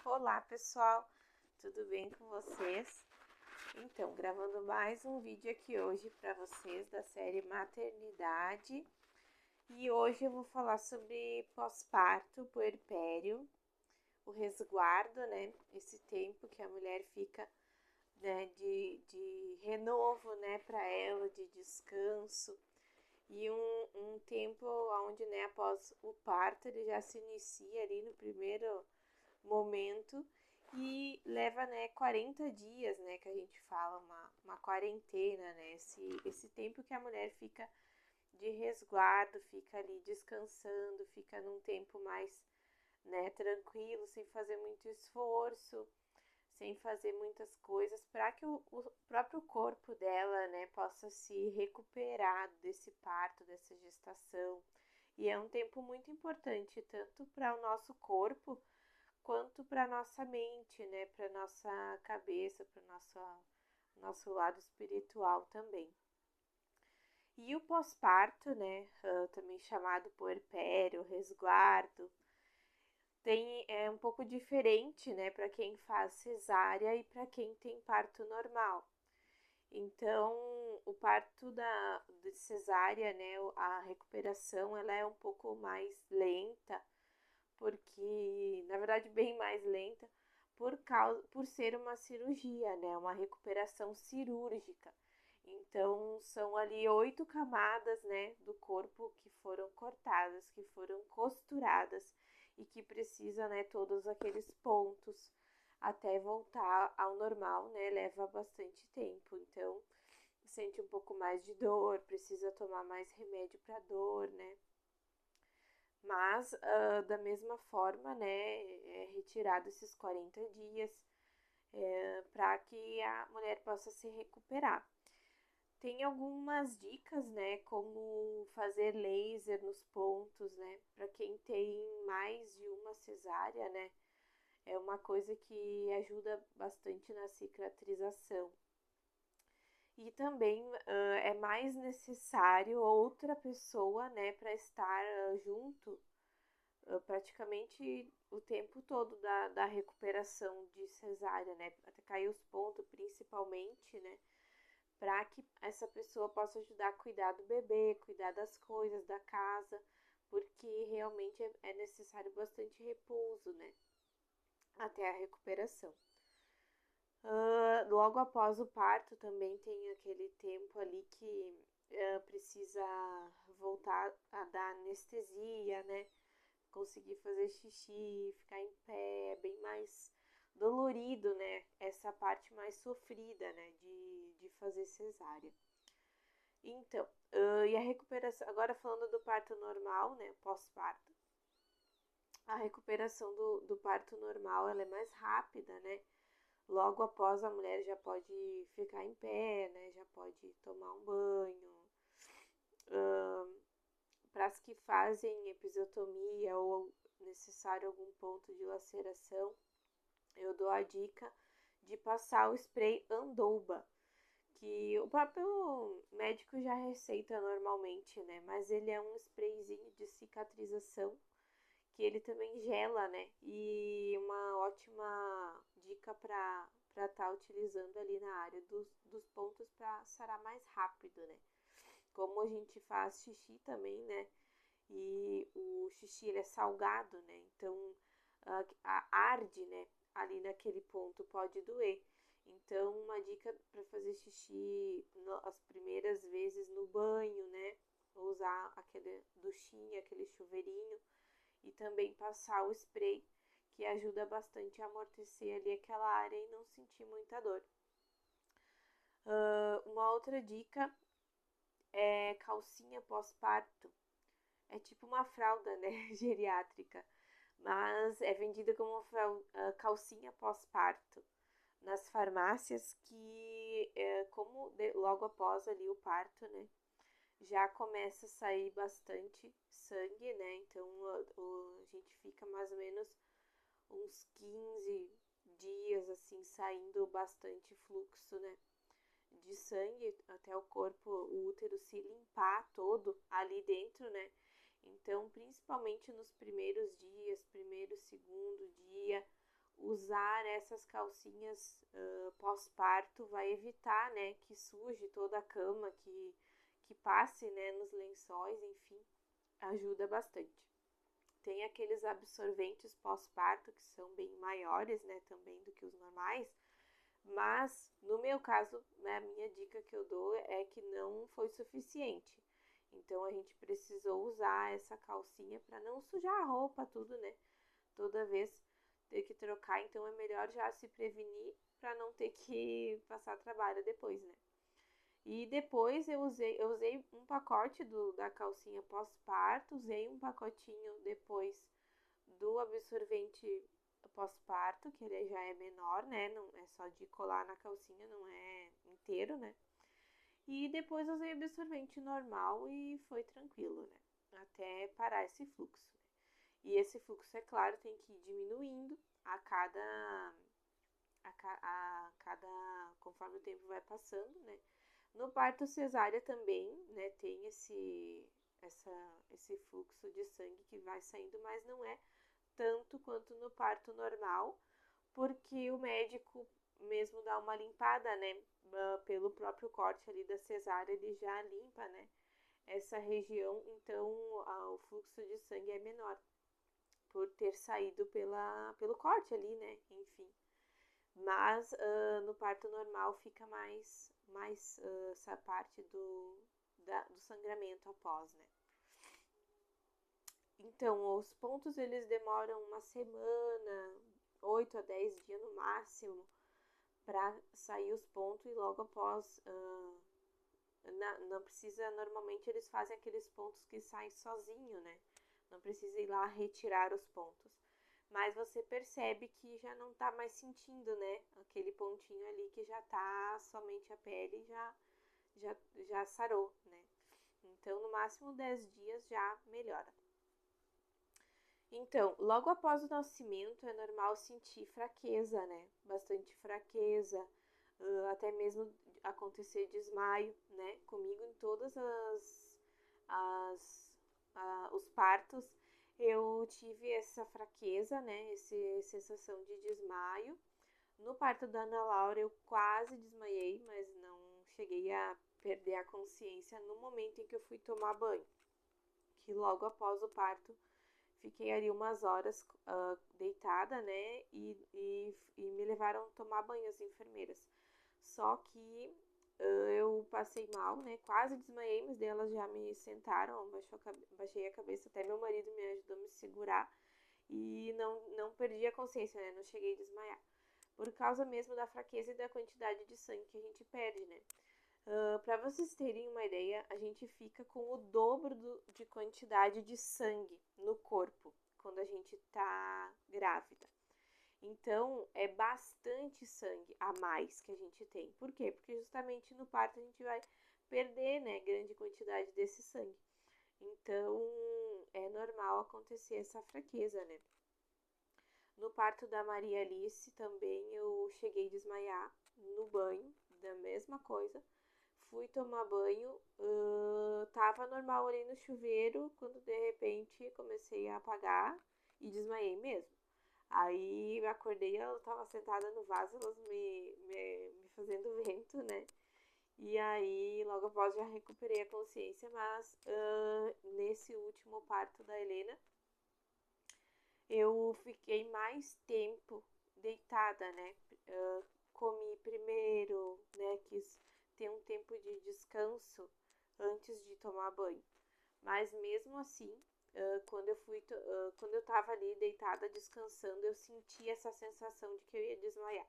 Olá pessoal, tudo bem com vocês? Então, gravando mais um vídeo aqui hoje para vocês da série Maternidade. E hoje eu vou falar sobre pós-parto, puerpério, o resguardo, né? Esse tempo que a mulher fica, né, de renovo, né, para ela, de descanso. E um tempo onde, né, após o parto, ele já se inicia ali no primeiro momento e leva, né, 40 dias, né, que a gente fala, uma quarentena, né, esse tempo que a mulher fica de resguardo, fica ali descansando, fica num tempo mais, né, tranquilo, sem fazer muito esforço, sem fazer muitas coisas, para que o próprio corpo dela, né, possa se recuperar desse parto, dessa gestação. E é um tempo muito importante, tanto para o nosso corpo, quanto para nossa mente, né, para nossa cabeça, para nosso lado espiritual também. E o pós-parto, né, também chamado puerpério, resguardo, é um pouco diferente, né, para quem faz cesárea e para quem tem parto normal. Então, o parto de cesárea, né, a recuperação, ela é um pouco mais lenta, porque, na verdade, bem mais lenta, por ser uma cirurgia, né? Uma recuperação cirúrgica. Então, são ali 8 camadas, né, do corpo que foram cortadas, que foram costuradas e que precisa, né, todos aqueles pontos até voltar ao normal, né? Leva bastante tempo. Então, sente um pouco mais de dor, precisa tomar mais remédio para dor, né? Mas, da mesma forma, né, é retirado esses 40 dias para que a mulher possa se recuperar. Tem algumas dicas, né, como fazer laser nos pontos, né, para quem tem mais de uma cesárea, né, é uma coisa que ajuda bastante na cicatrização. E também é mais necessário outra pessoa, né, para estar junto praticamente o tempo todo da recuperação de cesárea, né? Até cair os pontos, principalmente, né? Para que essa pessoa possa ajudar a cuidar do bebê, cuidar das coisas, da casa, porque realmente é necessário bastante repouso, né? Até a recuperação. Logo após o parto também tem aquele tempo ali que precisa voltar a dar anestesia, né? Conseguir fazer xixi, ficar em pé, é bem mais dolorido, né? Essa parte mais sofrida, né? De fazer cesárea. Então, e a recuperação, agora falando do parto normal, né? Pós-parto. A recuperação do parto normal, ela é mais rápida, né? Logo após a mulher já pode ficar em pé, né? Já pode tomar um banho. Para as que fazem episiotomia ou necessário algum ponto de laceração, eu dou a dica de passar o spray Andouba, que o próprio médico já receita normalmente, né? Mas ele é um sprayzinho de cicatrização que ele também gela, né? E uma ótima dica para estar utilizando ali na área dos pontos para sarar mais rápido, né? Como a gente faz xixi também, né? E o xixi ele é salgado, né? Então arde, né? Ali naquele ponto pode doer. Então, uma dica para fazer xixi as primeiras vezes no banho, né? Usar aquele duchinho, aquele chuveirinho e também passar o spray, que ajuda bastante a amortecer ali aquela área e não sentir muita dor. Uma outra dica é calcinha pós-parto. É tipo uma fralda, né, geriátrica, mas é vendida como calcinha pós-parto nas farmácias que, como logo após ali o parto, né, já começa a sair bastante sangue, né, então a gente fica mais ou menos uns 15 dias, assim, saindo bastante fluxo, né, de sangue até o corpo, o útero se limpar todo ali dentro, né, então, principalmente nos primeiros dias, primeiro, segundo dia, usar essas calcinhas pós-parto vai evitar, né, que suje toda a cama, que passe, né, nos lençóis, enfim, ajuda bastante. Tem aqueles absorventes pós-parto que são bem maiores, né, também do que os normais, mas no meu caso, né, a minha dica que eu dou é que não foi suficiente. Então a gente precisou usar essa calcinha para não sujar a roupa, tudo, né? Toda vez ter que trocar, então é melhor já se prevenir para não ter que passar trabalho depois, né? E depois eu usei um pacote da calcinha pós-parto, usei um pacotinho depois do absorvente pós-parto, que ele já é menor, né? Não é só de colar na calcinha, não é inteiro, né? E depois usei absorvente normal e foi tranquilo, né? Até parar esse fluxo. E esse fluxo, é claro, tem que ir diminuindo conforme o tempo vai passando, né? No parto cesárea também, né, tem esse fluxo de sangue que vai saindo, mas não é tanto quanto no parto normal, porque o médico mesmo dá uma limpada, né, pelo próprio corte ali da cesárea, ele já limpa, né, essa região, então o fluxo de sangue é menor, por ter saído pelo corte ali, né, enfim. Mas no parto normal fica mais essa parte do sangramento após, né. Então, os pontos eles demoram uma semana, 8 a 10 dias no máximo, para sair os pontos e logo após, não precisa, normalmente eles fazem aqueles pontos que saem sozinho, né? Não precisa ir lá retirar os pontos. Mas você percebe que já não tá mais sentindo, né? Aquele pontinho ali que já tá somente a pele já sarou, né? Então, no máximo 10 dias já melhora. Então, logo após o nascimento é normal sentir fraqueza, né? Bastante fraqueza, até mesmo acontecer desmaio, né? Comigo em todas os partos eu tive essa fraqueza, né? Essa sensação de desmaio. No parto da Ana Laura eu quase desmaiei, mas não cheguei a perder a consciência no momento em que eu fui tomar banho, que logo após o parto fiquei ali umas horas deitada, né? E me levaram a tomar banho as enfermeiras. Só que eu passei mal, né? Quase desmaiei, mas elas já me sentaram, baixei a cabeça, até meu marido me ajudou a me segurar e não perdi a consciência, né? Não cheguei a desmaiar. Por causa mesmo da fraqueza e da quantidade de sangue que a gente perde, né? Para vocês terem uma ideia, a gente fica com o dobro de quantidade de sangue no corpo quando a gente tá grávida. Então, é bastante sangue a mais que a gente tem. Por quê? Porque justamente no parto a gente vai perder, né, grande quantidade desse sangue. Então, é normal acontecer essa fraqueza, né? No parto da Maria Alice também eu cheguei a desmaiar no banho, da mesma coisa. Fui tomar banho, tava normal ali no chuveiro, quando de repente comecei a apagar e desmaiei mesmo. Aí eu acordei, ela tava sentada no vaso, elas me fazendo vento, né? E aí logo após já recuperei a consciência, mas nesse último parto da Helena, eu fiquei mais tempo deitada, né? Comi primeiro, né? Quis ter um tempo de descanso antes de tomar banho. Mas mesmo assim, quando eu tava ali deitada descansando, eu senti essa sensação de que eu ia desmaiar.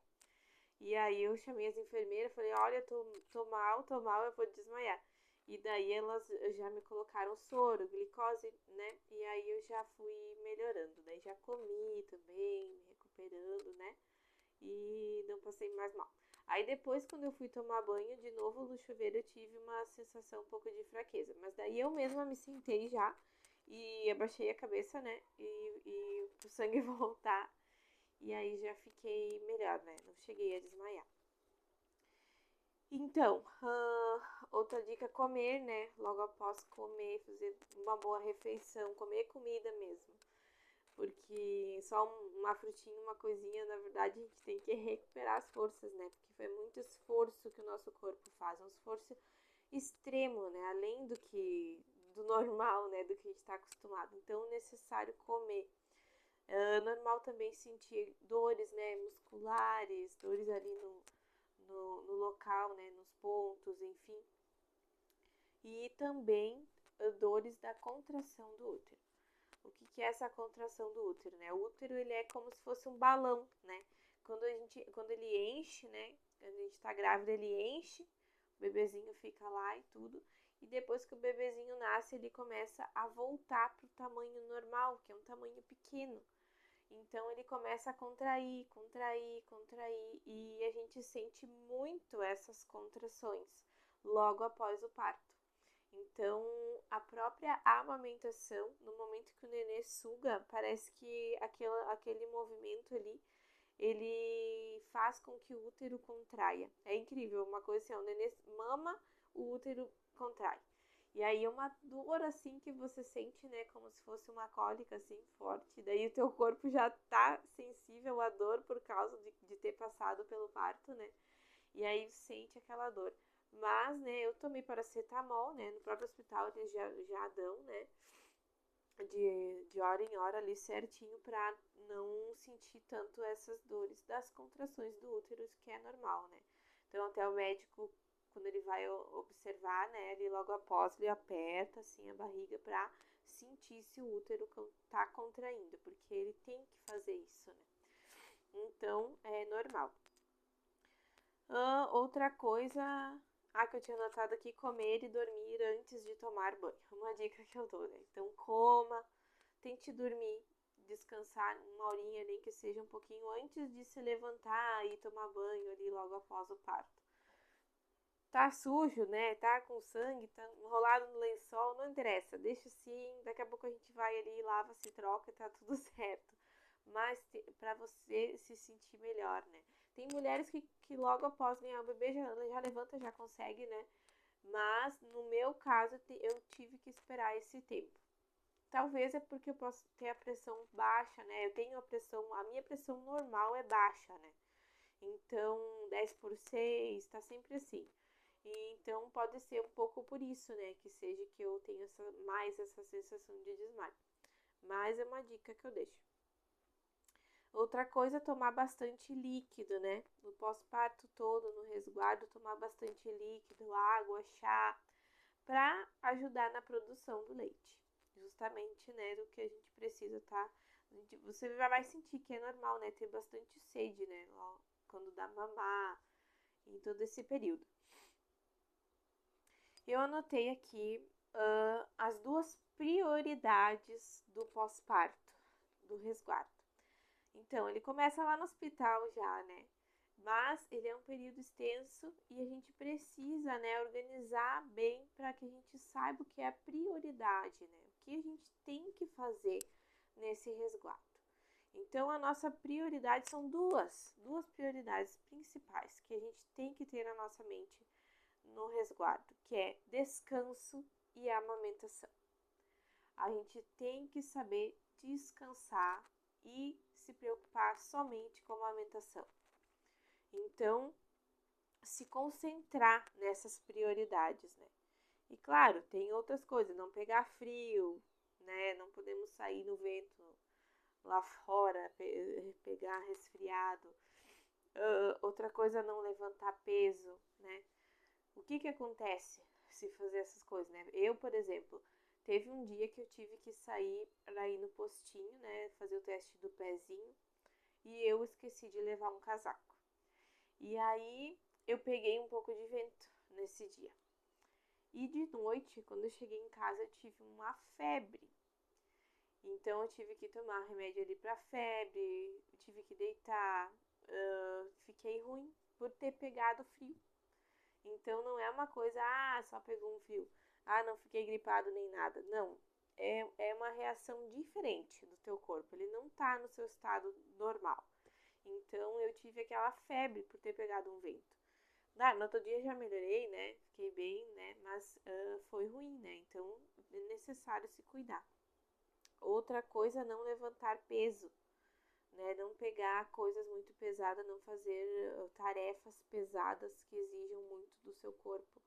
E aí eu chamei as enfermeiras, falei, olha, tô mal, eu vou desmaiar. E daí elas já me colocaram soro, glicose, né? E aí eu já fui melhorando. Daí já comi também, me recuperando, né? E não passei mais mal. Aí depois, quando eu fui tomar banho de novo no chuveiro, eu tive uma sensação um pouco de fraqueza. Mas daí eu mesma me sentei já e abaixei a cabeça, né? E o sangue voltar. E aí já fiquei melhor, né? Não cheguei a desmaiar. Então, outra dica, comer, né? Logo após comer, fazer uma boa refeição, comer comida mesmo. porque só uma frutinha, uma coisinha, na verdade a gente tem que recuperar as forças, né? Porque foi muito esforço que o nosso corpo faz, um esforço extremo, né? Além do normal, né? Do que a gente está acostumado. Então é necessário comer. É normal também sentir dores, né? Musculares, dores ali no local, né? Nos pontos, enfim. E também dores da contração do útero. O que é essa contração do útero, né? O útero, ele é como se fosse um balão, né? Quando ele enche, né? Quando a gente tá grávida, ele enche, o bebezinho fica lá e tudo. E depois que o bebezinho nasce, ele começa a voltar pro tamanho normal, que é um tamanho pequeno. Então ele começa a contrair, contrair, contrair, e a gente sente muito essas contrações logo após o parto. Então, a própria amamentação, no momento que o nenê suga, parece que aquele movimento ali, ele faz com que o útero contraia. É incrível, uma coisa assim, o nenê mama, o útero contrai. E aí é uma dor assim que você sente, né, como se fosse uma cólica assim forte. Daí o teu corpo já tá sensível à dor por causa de ter passado pelo parto, né? E aí sente aquela dor. Mas, né, eu tomei paracetamol, né, no próprio hospital eles já dão, né, de hora em hora ali certinho pra não sentir tanto essas dores das contrações do útero, que é normal, né. Então até o médico, quando ele vai observar, né, ele logo após ele aperta assim a barriga pra sentir se o útero tá contraindo, porque ele tem que fazer isso, né. Então é normal. Outra coisa que eu tinha anotado aqui, comer e dormir antes de tomar banho. Uma dica que eu dou, né? Então, coma, tente dormir, descansar uma horinha, nem que seja um pouquinho antes de se levantar e tomar banho ali logo após o parto. Tá sujo, né? Tá com sangue, tá enrolado no lençol, não interessa, deixa assim, daqui a pouco a gente vai ali, lava, se troca e tá tudo certo. Mas pra você se sentir melhor, né? Tem mulheres que logo após ganhar o bebê já levanta, já consegue, né? Mas no meu caso eu tive que esperar esse tempo. Talvez é porque eu posso ter a pressão baixa, né? Eu tenho a minha pressão normal é baixa, né? Então 10/6, tá sempre assim. E então pode ser um pouco por isso, né? Que seja que eu tenho mais essa sensação de desmaio. Mas é uma dica que eu deixo. Outra coisa é tomar bastante líquido, né? No pós-parto todo, no resguardo, tomar bastante líquido, água, chá, para ajudar na produção do leite. Justamente, né, do que a gente precisa, tá? Você já vai sentir que é normal, né, ter bastante sede, né, quando dá mamar, em todo esse período. Eu anotei aqui as duas prioridades do pós-parto, do resguardo. Então, ele começa lá no hospital já, né? Mas ele é um período extenso e a gente precisa, né, organizar bem para que a gente saiba o que é a prioridade, né? O que a gente tem que fazer nesse resguardo. Então, a nossa prioridade são duas prioridades principais que a gente tem que ter na nossa mente no resguardo, que é descanso e amamentação. A gente tem que saber descansar e se preocupar somente com a amamentação. Então, se concentrar nessas prioridades, né? E claro, tem outras coisas, não pegar frio, né? Não podemos sair no vento lá fora, pegar resfriado. Outra coisa, não levantar peso, né? O que acontece se fazer essas coisas, né? Eu, por exemplo, teve um dia que eu tive que sair para ir no postinho, né? Fazer o teste do pezinho. E eu esqueci de levar um casaco. E aí eu peguei um pouco de vento nesse dia. E de noite, quando eu cheguei em casa, eu tive uma febre. Então eu tive que tomar remédio ali pra febre, eu tive que deitar, fiquei ruim por ter pegado frio. Então não é uma coisa, só pegou um frio, não fiquei gripado nem nada. Não, é uma reação diferente do teu corpo, ele não tá no seu estado normal. Então eu tive aquela febre por ter pegado um vento. No outro dia já melhorei, né? Fiquei bem, né? Mas foi ruim, né? Então é necessário se cuidar. Outra coisa, não levantar peso, né? Não pegar coisas muito pesadas, não fazer tarefas pesadas que exijam muito do seu corpo.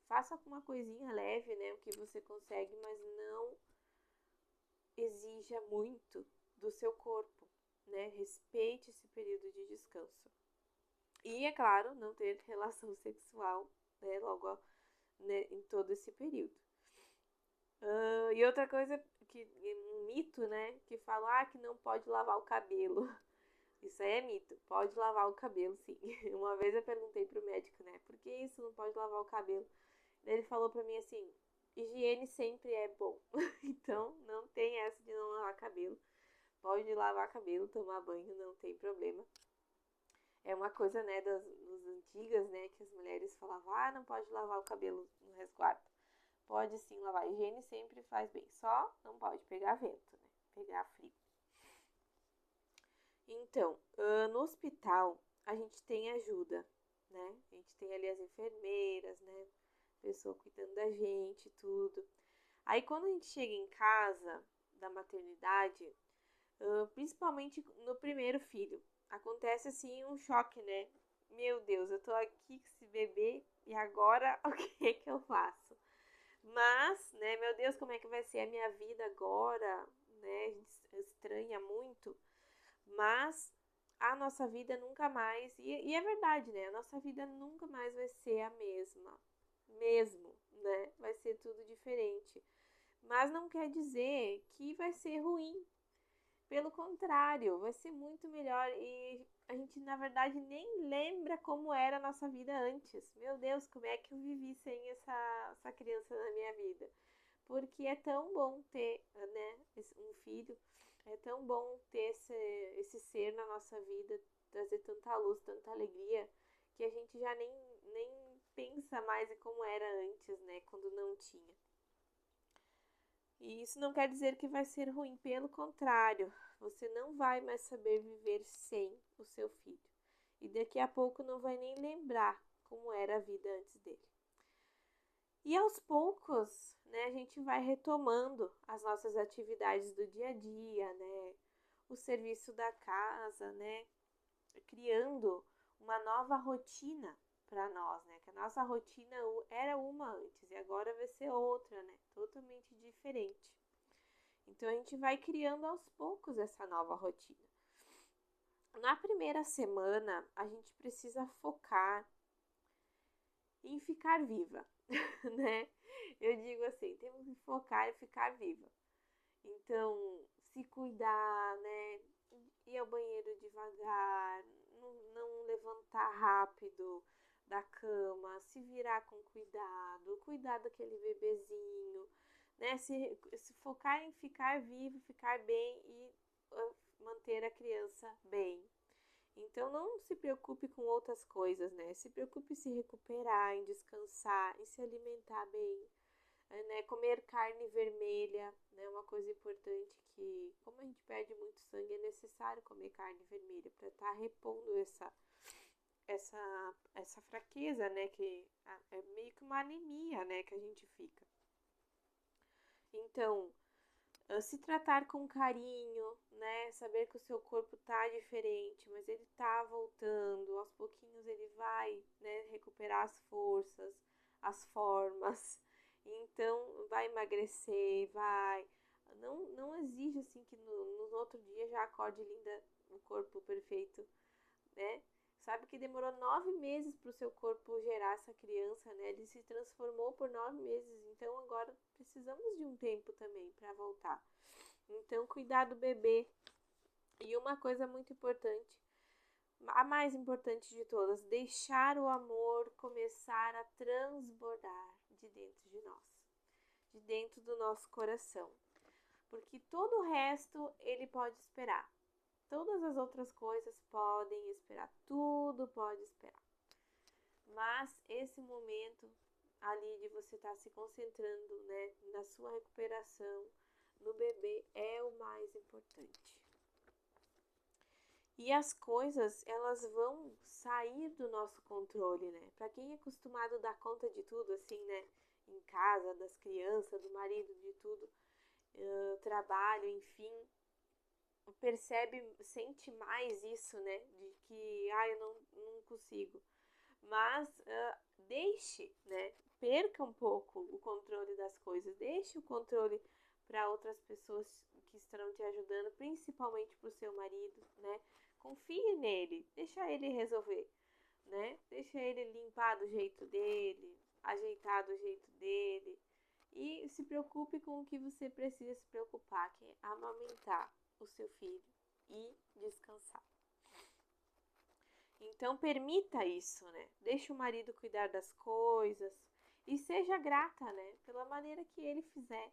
Faça alguma coisinha leve, né? O que você consegue, mas não exija muito do seu corpo, né? Respeite esse período de descanso. E, é claro, não ter relação sexual, né? Logo, né, em todo esse período. E outra coisa, um mito, né? Que fala que não pode lavar o cabelo. Isso aí é mito. Pode lavar o cabelo, sim. Uma vez eu perguntei pro médico, né? Por que isso não pode lavar o cabelo? Ele falou pra mim assim: higiene sempre é bom. Então, não tem essa de não lavar cabelo. Pode lavar cabelo, tomar banho, não tem problema. É uma coisa, né, das antigas, né, que as mulheres falavam: não pode lavar o cabelo no resguardo. Pode sim lavar. Higiene sempre faz bem. Só não pode pegar vento, né? Pegar frio. Então, no hospital, a gente tem ajuda, né? A gente tem ali as enfermeiras, né? Pessoa cuidando da gente, tudo. Aí, quando a gente chega em casa da maternidade, principalmente no primeiro filho, acontece assim um choque, né? Meu Deus, eu tô aqui com esse bebê e agora o que é que eu faço? Mas, né, meu Deus, como é que vai ser a minha vida agora, né? A gente estranha muito, mas a nossa vida nunca mais, e é verdade, né? A nossa vida nunca mais vai ser a mesma, mesmo, né? Vai ser tudo diferente. Mas não quer dizer que vai ser ruim. Pelo contrário, vai ser muito melhor e a gente, na verdade, nem lembra como era a nossa vida antes. Meu Deus, como é que eu vivi sem essa criança na minha vida? Porque é tão bom ter, né, um filho, é tão bom ter esse ser na nossa vida, trazer tanta luz, tanta alegria, que a gente já nem pensa mais em como era antes, né, quando não tinha. E isso não quer dizer que vai ser ruim, pelo contrário, você não vai mais saber viver sem o seu filho. E daqui a pouco não vai nem lembrar como era a vida antes dele. E aos poucos, né, a gente vai retomando as nossas atividades do dia a dia, né, o serviço da casa, né, criando uma nova rotina para nós, né, que a nossa rotina era uma antes e agora vai ser outra, né, totalmente diferente. Então a gente vai criando aos poucos essa nova rotina. Na primeira semana, a gente precisa focar em ficar viva, né? Eu digo assim, temos que focar em ficar viva. Então, se cuidar, né? Ir ao banheiro devagar, não levantar rápido da cama, se virar com cuidado, cuidar daquele bebezinho, né? Se focar em ficar vivo, ficar bem e manter a criança bem. Então não se preocupe com outras coisas, né? Se preocupe em se recuperar, em descansar, em se alimentar bem, né? Comer carne vermelha, né? Uma coisa importante que, como a gente perde muito sangue, é necessário comer carne vermelha para estar repondo essa fraqueza, né? Que é meio que uma anemia, né? Que a gente fica. Então, se tratar com carinho, né? Saber que o seu corpo tá diferente, mas ele tá voltando, aos pouquinhos ele vai, né, recuperar as forças, as formas. Então, vai emagrecer, vai. Não exige assim que no outro dia já acorde linda, um corpo perfeito, né? Sabe que demorou 9 meses para o seu corpo gerar essa criança, né? Ele se transformou por 9 meses, então agora precisamos de um tempo também para voltar. Então, cuidar do bebê. E uma coisa muito importante, a mais importante de todas, deixar o amor começar a transbordar de dentro de nós, de dentro do nosso coração. Porque todo o resto ele pode esperar. Todas as outras coisas podem esperar, tudo pode esperar. Mas esse momento ali de você estar se concentrando, né, na sua recuperação, no bebê, é o mais importante. E as coisas, elas vão sair do nosso controle, né? Para quem é acostumado a dar conta de tudo, assim, né, em casa, das crianças, do marido, de tudo, trabalho, enfim, sente mais isso, né? De que, eu não consigo. Mas deixe, né? Perca um pouco o controle das coisas, deixe o controle para outras pessoas que estarão te ajudando, principalmente para o seu marido, né? Confie nele, deixa ele resolver, né? Deixa ele limpar do jeito dele, ajeitar do jeito dele. E se preocupe com o que você precisa se preocupar, que é amamentar o seu filho e descansar. Então permita isso, né? Deixe o marido cuidar das coisas e seja grata, né? Pela maneira que ele fizer.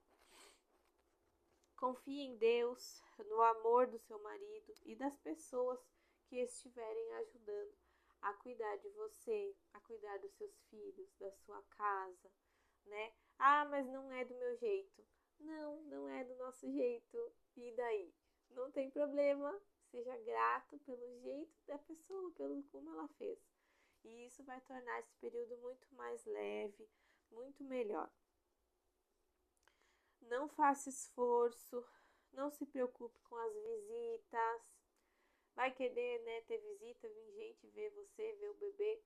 Confie em Deus, no amor do seu marido e das pessoas que estiverem ajudando a cuidar de você, a cuidar dos seus filhos, da sua casa, né? Mas não é do meu jeito. Não, não é do nosso jeito. E daí? Não tem problema. Seja grato pelo jeito da pessoa, pelo como ela fez. E isso vai tornar esse período muito mais leve, muito melhor. Não faça esforço, não se preocupe com as visitas. Vai querer, né, ter visita, vir gente ver você, ver o bebê.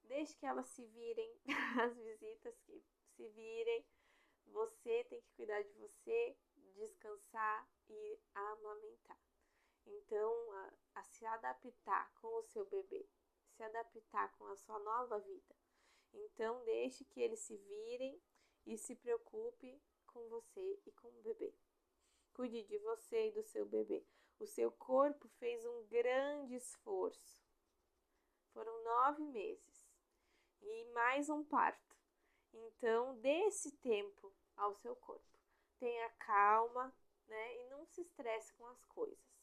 Deixe que elas se virem, as visitas que se virem. Você tem que cuidar de você, descansar e amamentar. Então, a se adaptar com o seu bebê, se adaptar com a sua nova vida. Então, deixe que eles se virem e se preocupe com você e com o bebê. Cuide de você e do seu bebê. O seu corpo fez um grande esforço. Foram 9 meses e mais um parto. Então, dê esse tempo ao seu corpo. Tenha calma, né? E não se estresse com as coisas.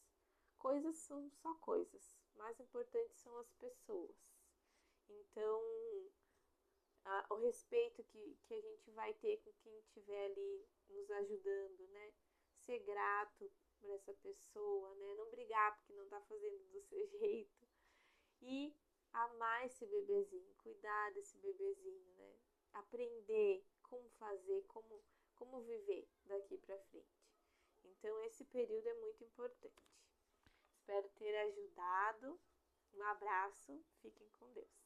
Coisas são só coisas. O mais importante são as pessoas. Então, o respeito que a gente vai ter com quem estiver ali nos ajudando, né? Ser grato por essa pessoa, né? Não brigar porque não tá fazendo do seu jeito. E amar esse bebezinho, cuidar desse bebezinho, né? Aprender como fazer, como viver daqui para frente. Então, esse período é muito importante. Espero ter ajudado. Um abraço, fiquem com Deus.